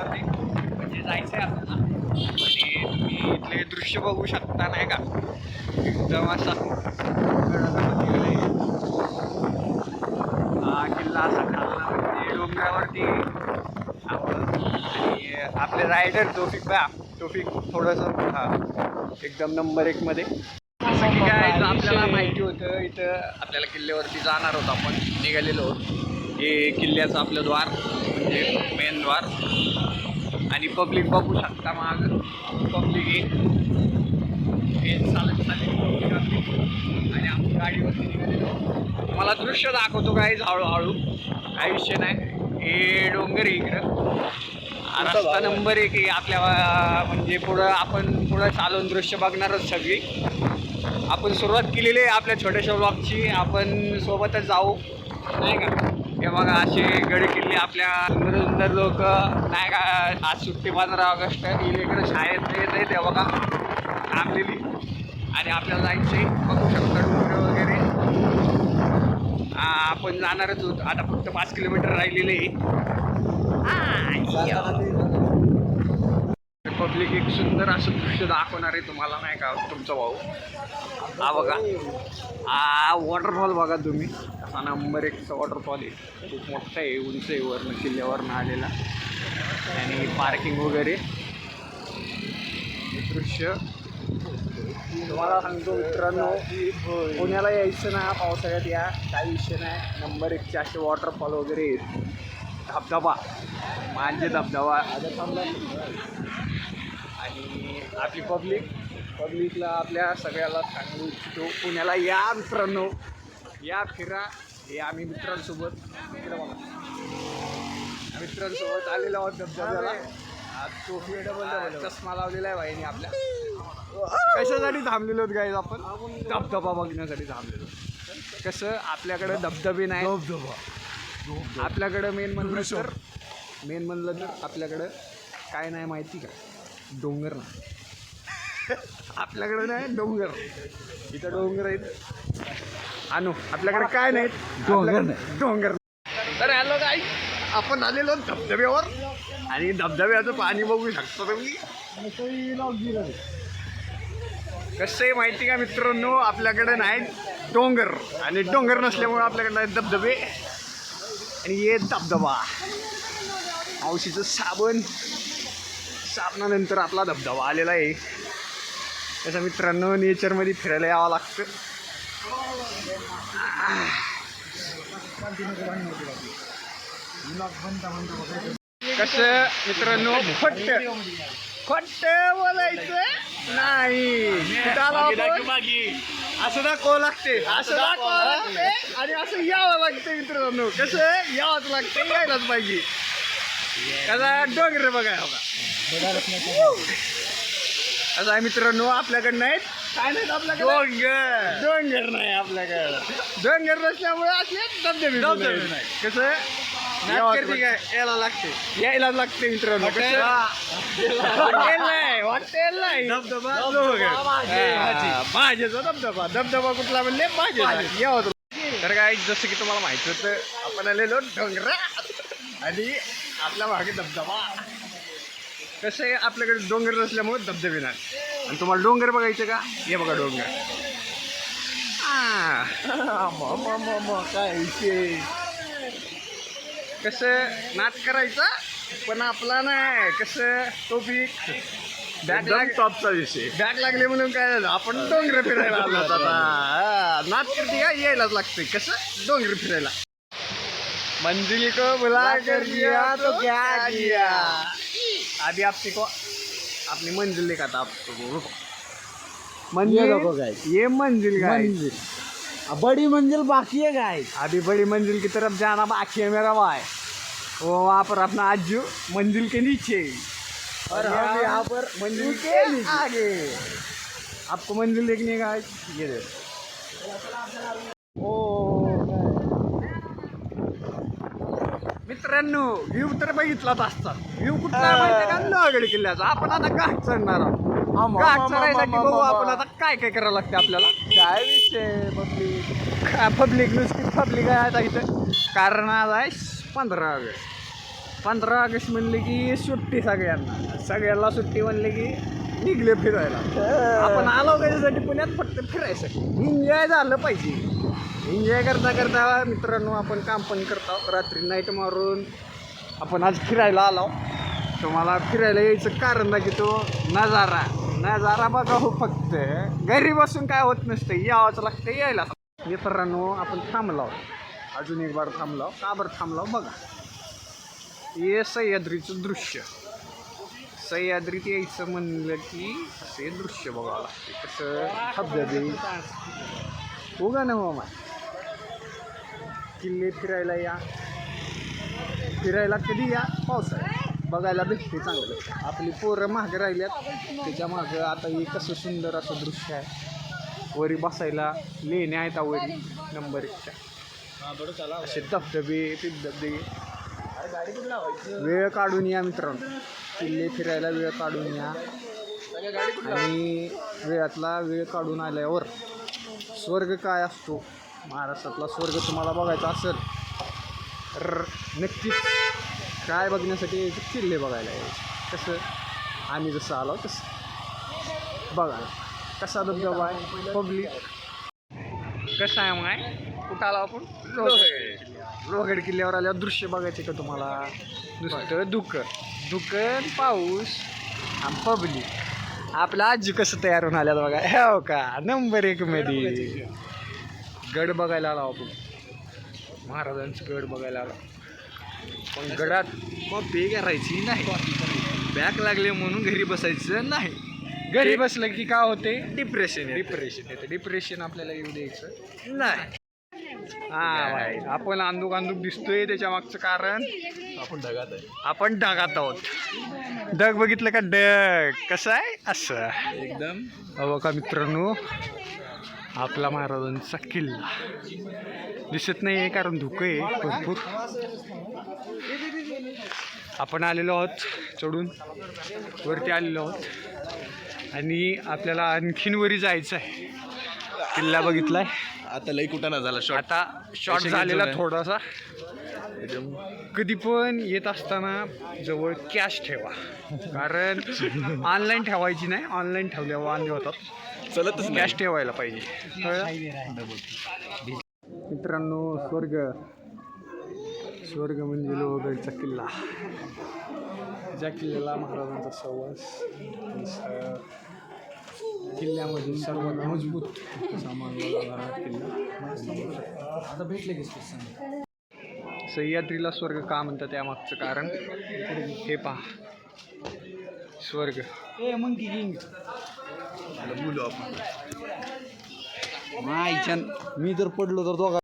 किल्ल्यावरती म्हणजे जायचं आहे आपल्याला. आणि तुम्ही इथले दृश्य बघू शकता नाही का, एकदम असा हा किल्ला असा खालना म्हणजे डोंगरावरती. आणि आपले रायडर तोफिक थोडंसं हा एकदम नंबर 1 मध्ये. जसं की काय आपल्याला माहिती होतं इथं आपल्याला किल्ल्यावरती जाणार होतो आपण, निघालेलो. हे किल्ल्याचं आपलं द्वार म्हणजे मेन द्वार. आणि पब्लिक बघू शकता माग पब्लिक हे चालत पब्लिक आपली. आणि आपण गाडीवरती निघालेलो. तुम्हाला दृश्य दाखवतो काय हळूहळू, काही विषय नाही. हे डोंगर इकडं रस्ता नंबर 1 आहे आपल्या म्हणजे पुढं चालून दृश्य बघणारच सगळी. आपण सुरुवात केलेली आहे आपल्या छोट्याशा ब्लॉगची. आपण सोबतच जाऊ नाही का. हे बघा असे गड किल्ले आपल्या सुंदर सुंदर लोक नाही का. आज सुट्टी 15 ऑगस्ट इकडे शाळेत येत आहे ते बघा थांबलेली. आणि आपल्याला जायचे बघू शकता डोंगर वगैरे. आपण जाणारच होत आता, फक्त 5 किलोमीटर राहिलेले. पब्लिक एक सुंदर असं दृश्य दाखवणार आहे तुम्हाला नाही का तुमचा भाऊ. हा बघा हा वॉटरफॉल बघा तुम्ही, असा नंबर 1चा वॉटरफॉल आहे. खूप मोठा आहे, उंच आहे, वरनं किल्ल्यावरनं आलेला. आणि पार्किंग वगैरे दृश्य तुम्हाला सांगतो मित्रांनो. पुण्याला यायचं ना पावसाळ्यात या, काही विषय नाही. नंबर 1चे असे वॉटरफॉल वगैरे आहेत. धबधबा म्हणजे धबधबा. आणि आपली पब्लिकला आपल्या सगळ्याला सांगू इच्छितो, पुण्याला या मित्रांनो, या फिरा. हे आम्ही मित्रांसोबत आलेलो आहोत धबधब्याला. चष्मा लावलेला आहे भाईने आपल्या. कशासाठी थांबलेलो आहोत गाईज आपण? धबधबा बघण्यासाठी थांबलेलो. कसं आपल्याकडे धबधबे नाही. आपल्याकडं मेन म्हणलं तर आपल्याकडं काय नाही माहिती का? डोंगर नाही. आपल्याकडे नाही डोंगर. इथं डोंगर आहेत. आणू आपल्याकडे काय नाहीत डोंगर. तर हॅलो गाईज, आपण आलेलो धबधब्यावर. आणि धबधब्याचं पाणी बघू शकता तुम्ही. कसं आहे माहिती का मित्रांनो, आपल्याकडे नाहीत डोंगर. आणि डोंगर नसल्यामुळे आपल्याकडे नाहीत धबधबे. आणि हे धबधबा मावशीचं साबणानंतर आपला धबधबा आलेला आहे. त्याच्या मित्रांनो नेचरमध्ये फिरायला यावं लागतं. कसं मित्रांनो, खोट बोलायचं नाही. असं दाखवावं लागते, आणि असं यावं लागतं मित्रांनो. कसं यावंच लागतं, यायलाच पाहिजे. कसा डोंगर बघा असं आहे मित्रांनो. आपल्याकडे नाहीत काय नाहीत आपल्याकडे डोंगर नाही. आपल्याकडे डोंगर नसल्यामुळे असले धबधबे नाही. कसं यायला लागते मित्रांनो. हॉटेल नाही धबधबा, भाजेचा धबधबा कुठला म्हणले भाजे यावं. तर काय जसं की तुम्हाला माहिती होतं, आपण आलेलो डोंगरा आणि आपल्या मागे धबधबा. कसं आहे आपल्याकडे डोंगर नसल्यामुळे धबधबे नाही. आणि तुम्हाला डोंगर बघायचं का? हे बघा डोंगर. काय विषय. कसं नाच करायचा पण आपला नाही. कसं टॉपिक टॉपचा विषय. बॅग लागले म्हणून काय झालं, आपण डोंगर फिरायला आलो आता. नाच करते का यायलाच लागते. कसं डोंगर फिरायला. मंजिल को बुला कर दिया तो क्या किया. अभी अपनी मंजिल दिखाता आपको. ये मंजिल बड़ी मंजिल बाकी है गाइस. अभी बड़ी मंजिल की तरफ जाना बाकी है मेरा भाई. वो वहाँ पर अपना आजू मंजिल के नीचे और हम यहाँ पर मंजिल के आगे. आपको मंजिल देखने का ये मित्रांनो व्ह्यू तर बघितलाच असतात. व्ह्यू कुठला माहिती का? लोहगड किल्ल्याचा. आपण आता घाट चढणार आहोत. घाट चढायसाठी बघू आपण आता काय काय करावं लागते आपल्याला. काय विषय पब्लिक नुसती पब्लिक आहे आता इथं. कारण आज आहे 15 ऑगस्ट. 15 ऑगस्ट म्हणले की सुट्टी सगळ्यांना सुट्टी म्हणले की निघले फिरायला. आपण आलो कशासाठी पुण्यात फक्त फिरायसाठी. एन्जॉय झालं पाहिजे. एन्जॉय करता करता मित्रांनो आपण काम पण करतो. रात्री नाईट मारून आपण आज फिरायला आलो. तुम्हाला फिरायला यायचं कारण ना की तो नजारा बघा हो. फक्त घरी बसून काय होत नसतं, यावंच लागतं यायला. मित्रांनो आपण थांबलो, अजून एक बार थांबलो. का बरं थांबलो बघा. हे सह्याद्रीचं दृश्य. सह्याद्रीत यायचं म्हणलं की असे दृश्य बघावं लागते. कसं धबधबे उगा ना मामा. किल्ले फिरायला या, फिरायला कधी या पावसाळ्यात बघायला भेटते चांगलं. आपली पोरं मागं राहिल्यात, त्याच्या मागं आता हे कसं सुंदर असं दृश्य आहे. वरी बसायला लेण्या आहेत वरी नंबर 1च्या. असे धबधबे वेळ काढून या मित्रांनो. किल्ले फिरायला वेळ काढून या. आणि वेळ काढून आल्यावर स्वर्ग काय असतो, महाराष्ट्रातला स्वर्ग तुम्हाला बघायचा असेल तर नक्कीच काय बघण्यासाठी यायचं, किल्ले बघायला यायचं. कसं आम्ही जसं आलो तसं बघा. कसा धबधबा आहे, पब्लिक कसं आहे. मग कुठं आलो आपण, लोहगड किल्ल्यावर आल्यावर दृश्य बघायचे का तुम्हाला. नुसतं दुकान पाऊस आणि पब्लिक. आपला आजी कसं तयार होऊन आल्यात बघा. हो का नंबर 1 मध्ये. गड बघायला आलो आपण, महाराजांचं गड बघायला आलो. पण गडात मग पे करायची नाही. बॅक लागले म्हणून घरी बसायचं नाही. घरी बसलं की काय होते, डिप्रेशन येते. डिप्रेशन आपल्याला येऊ द्यायचं नाही. भाई आपण अंदूक दिसतोय, त्याच्या मागचं कारण आपण ढगात आहोत. ढग बघितलं का, ढग कसं आहे असं एकदम. बघा मित्रांनो आपला महाराजांचा किल्ला दिसत नाही आहे कारण धुकं आहे भरपूर. आपण आलेलो आहोत, चढून वरती आलेलो आहोत आणि आपल्याला आणखीन वरी जायचं आहे. किल्ला बघितलाय आता लई कुठं ना झाला शॉट. आता शॉर्ट झालेला थोडासा. कधी पण येत असताना जवळ कॅश ठेवा, कारण ऑनलाईन ठेवायची नाही. ऑनलाईन ठेवल्यावर वांदे होतात. चलतच कॅश ठेवायला पाहिजे. मित्रांनो स्वर्ग म्हणजे लोहगडचा किल्ला. ज्या किल्ल्याला महाराजांचा सहवास. किल्ल्यामध्ये सर्वात मजबूत सामान किल्ला. आता भेटले की सह्याद्रीला स्वर्ग का म्हणतात त्यामागचं कारण हे पहा. स्वर्ग मंकी किंग बोलू आपण. मी जर पडलो तर दोघा